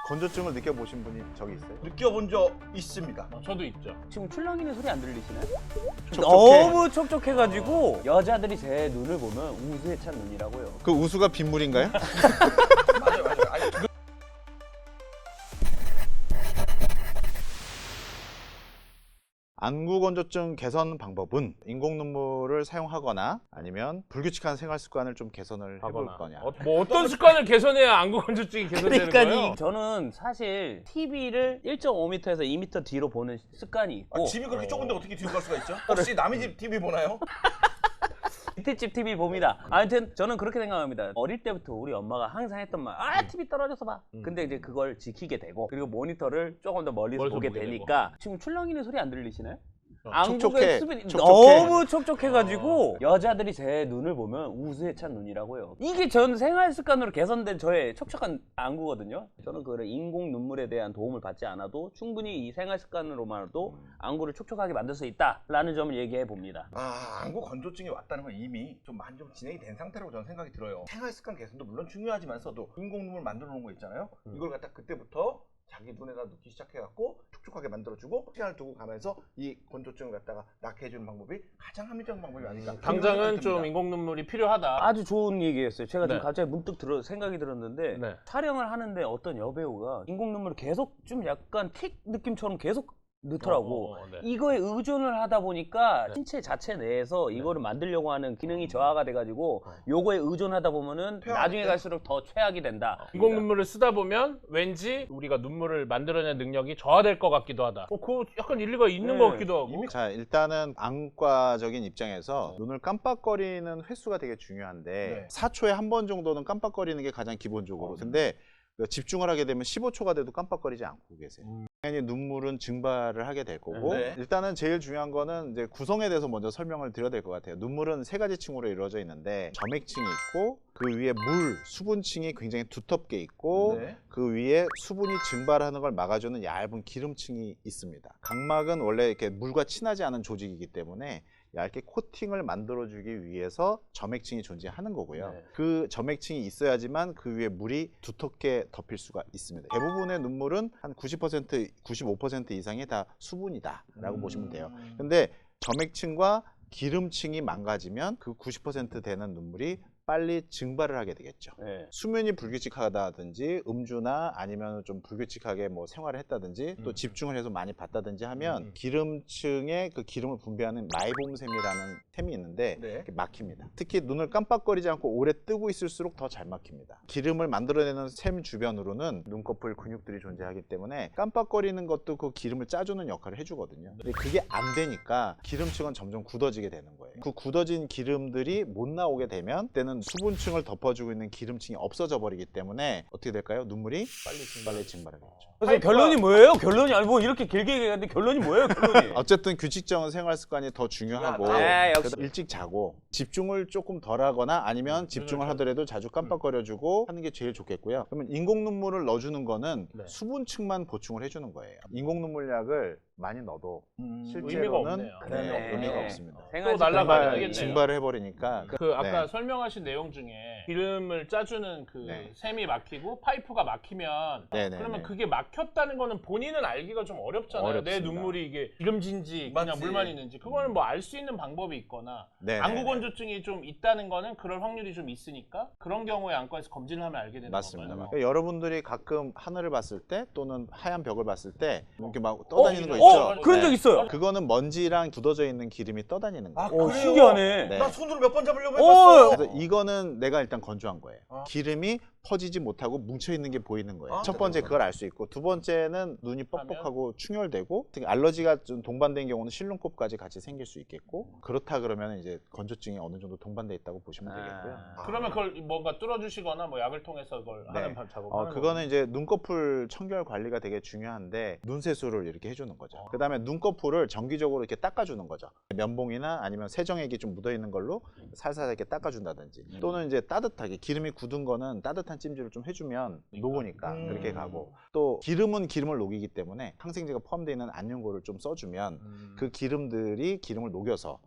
건조증을 느껴보신 분이 저기 있어요? 느껴본 적 있습니다. 저도 있죠. 지금 출렁이는 소리 안 들리시나요? 촉촉해. 너무 촉촉해가지고 여자들이 제 눈을 보면 우수에 찬 눈이라고요. 그 우수가 빗물인가요? 맞아요, 맞아요. 아니, 안구 건조증 개선 방법은 인공 눈물을 사용하거나 아니면 불규칙한 생활 습관을 좀 개선을 해볼 거냐. 뭐 어떤 습관을 개선해야 안구 건조증이 개선되는 거예요? 저는 사실 TV를 1.5m에서 2m 뒤로 보는 습관이 있고 집이 그렇게 좁은데 어떻게 뒤로 갈 수가 있죠? 혹시 남의 집 TV 보나요? 밑에 집 TV 봅니다. 아무튼 저는 그렇게 생각합니다. 어릴 때부터 우리 엄마가 항상 했던 말, TV 떨어져서 봐. 근데 이제 그걸 지키게 되고 그리고 모니터를 조금 더 멀리서 보게 되니까 지금 출렁이는 소리 안 들리시나요? 촉촉해. 안구의 수분이 촉촉해. 너무 촉촉해가지고 여자들이 제 눈을 보면 우수에 찬 눈이라고요. 이게 전 생활 습관으로 개선된 저의 촉촉한 안구거든요. 저는 그 인공 눈물에 대한 도움을 받지 않아도 충분히 이 생활 습관으로만으로도 안구를 촉촉하게 만들 수 있다라는 점을 얘기해 봅니다. 안구 건조증이 왔다는 건 이미 좀 많이 좀 진행이 된 상태라고 저는 생각이 들어요. 생활 습관 개선도 물론 중요하지만서도 인공 눈물 만들어 놓은 거 있잖아요. 이걸 갖다 그때부터 자기 눈에다 넣기 시작해갖고 촉촉하게 만들어주고 시간을 두고 가면서 이 건조증을 갖다가 낫게 해주는 방법이 가장 합리적인 방법이 아닐까. 당장은 좀 인공 눈물이 필요하다. 아주 좋은 얘기였어요. 제가 지금 네. 갑자기 문득 생각이 들었는데 네. 촬영을 하는데 어떤 여배우가 인공 눈물을 계속 좀 약간 킥 느낌처럼 계속 넣더라고. 네. 이거에 의존을 하다 보니까 네. 신체 자체 내에서 이거를 만들려고 하는 기능이 저하가 돼가지고 요거에 의존하다 보면은 나중에 갈수록 더 최악이 된다. 인공 눈물을 쓰다 보면 왠지 우리가 눈물을 만들어내는 능력이 저하될 것 같기도 하다. 그거 약간 일리가 있는 것 같기도 하고. 자, 일단은 안과적인 입장에서 눈을 깜빡거리는 횟수가 되게 중요한데 네. 4초에 한 번 정도는 깜빡거리는 게 가장 기본적으로. 근데 집중을 하게 되면 15초가 돼도 깜빡거리지 않고 계세요. 당연히 눈물은 증발을 하게 될 거고 네. 일단은 제일 중요한 거는 이제 구성에 대해서 먼저 설명을 드려야 될 것 같아요. 눈물은 세 가지 층으로 이루어져 있는데 점액층이 있고 그 위에 수분층이 굉장히 두텁게 있고 네. 그 위에 수분이 증발하는 걸 막아주는 얇은 기름층이 있습니다. 각막은 원래 이렇게 물과 친하지 않은 조직이기 때문에 얇게 코팅을 만들어주기 위해서 점액층이 존재하는 거고요. 네. 그 점액층이 있어야지만 그 위에 물이 두텁게 덮일 수가 있습니다. 대부분의 눈물은 한 90%, 95% 이상이 다 수분이다라고 보시면 돼요. 근데 점액층과 기름층이 망가지면 그 90% 되는 눈물이 빨리 증발을 하게 되겠죠. 네. 수면이 불규칙하다든지 음주나 아니면 좀 불규칙하게 뭐 생활을 했다든지 또 집중을 해서 많이 봤다든지 하면 기름층에 그 기름을 분비하는 마이봄샘이라는 샘이 있는데 네. 이렇게 막힙니다. 특히 눈을 깜빡거리지 않고 오래 뜨고 있을수록 더 잘 막힙니다. 기름을 만들어내는 샘 주변으로는 눈꺼풀 근육들이 존재하기 때문에 깜빡거리는 것도 그 기름을 짜주는 역할을 해주거든요. 근데 그게 안 되니까 기름층은 점점 굳어지게 되는 거예요. 그 굳어진 기름들이 못 나오게 되면 그때는 수분층을 덮어주고 있는 기름층이 없어져 버리기 때문에 어떻게 될까요? 눈물이 빨리 증발하겠죠. 그래서 결론이 뭐예요? 결론이 아니 뭐 이렇게 길게 얘기하는데 결론이 뭐예요? 결론이? 어쨌든 규칙적인 생활 습관이 더 중요하고 네, 역시. 그래서 일찍 자고 집중을 조금 덜 하거나 아니면 집중을 하더라도 자주 깜빡거려주고 하는 게 제일 좋겠고요. 그러면 인공 눈물을 넣어주는 거는 네. 수분층만 보충을 해주는 거예요. 인공 눈물약을 많이 넣어도 의미가 실제로는 없네요. 네, 의미가 없습니다. 생활 또 날라가야 습관이 되겠네요. 증발을 해버리니까 그 아까 네. 설명하신 내용 중에 기름을 짜주는 그 네. 샘이 막히고 파이프가 막히면 네네네. 그러면 그게 막혔다는 거는 본인은 알기가 좀 어렵잖아요. 내 어렵습니다. 눈물이 이게 기름진지 그냥 맞지. 물만 있는지 그거는 뭐 알 수 있는 방법이 있거나 네네네. 안구 건조증이 좀 있다는 거는 그럴 확률이 좀 있으니까 그런 경우에 안과에서 검진을 하면 알게 되는 맞습니다. 건가요? 그러니까 여러분들이 가끔 하늘을 봤을 때 또는 하얀 벽을 봤을 때 이렇게 막 떠다니는 거 어, 있죠? 그런 적 있어요. 그거는 먼지랑 굳어져 있는 기름이 떠다니는 거예요. 오, 신기하네. 네. 나 손으로 몇 번 잡으려고 오! 해봤어. 그래서 이거는 내가 일단 건조한 거예요. 아. 기름이 퍼지지 못하고 뭉쳐있는 게 보이는 거예요. 아, 첫 번째 그걸 알 수 있고 두 번째는 눈이 뻑뻑하고 충혈되고 특히 알러지가 좀 동반된 경우는 실눈곱까지 같이 생길 수 있겠고 그렇다 그러면 이제 건조증이 어느 정도 동반돼 있다고 보시면 되겠고요. 그러면 그걸 뭔가 뚫어주시거나 뭐 약을 통해서 그걸 네. 하는 작업을 그거는 이제 눈꺼풀 청결 관리가 되게 중요한데 눈세수를 이렇게 해주는 거죠. 그 다음에 눈꺼풀을 정기적으로 이렇게 닦아주는 거죠. 면봉이나 아니면 세정액이 좀 묻어있는 걸로 살살 이렇게 닦아준다든지 또는 이제 따뜻하게 기름이 굳은 거는 따뜻한 찜질을 좀 해주면 녹으니까 그렇게 가고 또 기름은 기름을 녹이기 때문에 항생제가 포함되어 있는 안연고를 좀 써주면 그 기름들이 기름을 녹여서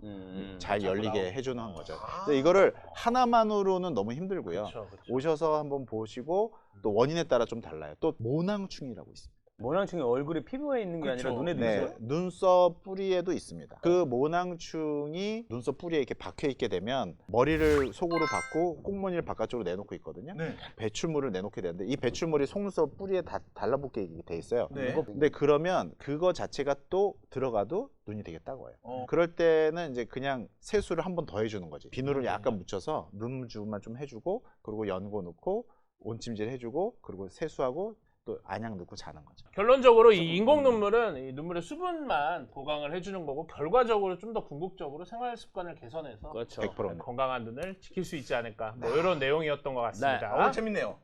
잘 열리게 해주는 거죠. 그래서 이거를 하나만으로는 너무 힘들고요. 그쵸. 오셔서 한번 보시고 또 원인에 따라 좀 달라요. 또 모낭충이라고 있습니다. 모낭충이 얼굴에 피부에 있는 게 아니라 그쵸. 눈에도 네, 있어요? 눈썹 뿌리에도 있습니다. 그 모낭충이 눈썹 뿌리에 이렇게 박혀 있게 되면 머리를 속으로 박고 꽁무니를 바깥쪽으로 내놓고 있거든요. 네. 배출물을 내놓게 되는데 이 배출물이 속눈썹 뿌리에 다 달라붙게 돼 있어요. 네. 근데 그러면 그거 자체가 또 들어가도 눈이 되게 따가워요. 어. 그럴 때는 이제 그냥 세수를 한 번 더 해주는 거지. 비누를 약간 묻혀서 눈주만 좀 해주고 그리고 연고 넣고 온찜질 해주고 그리고 세수하고 또 안약 넣고 자는 거죠. 결론적으로 이 인공 눈물은 이 눈물의 수분만 보강을 해주는 거고 결과적으로 좀 더 궁극적으로 생활 습관을 개선해서 그렇죠. 100%입니다. 건강한 눈을 지킬 수 있지 않을까 뭐 이런 내용이었던 것 같습니다. 재밌네요.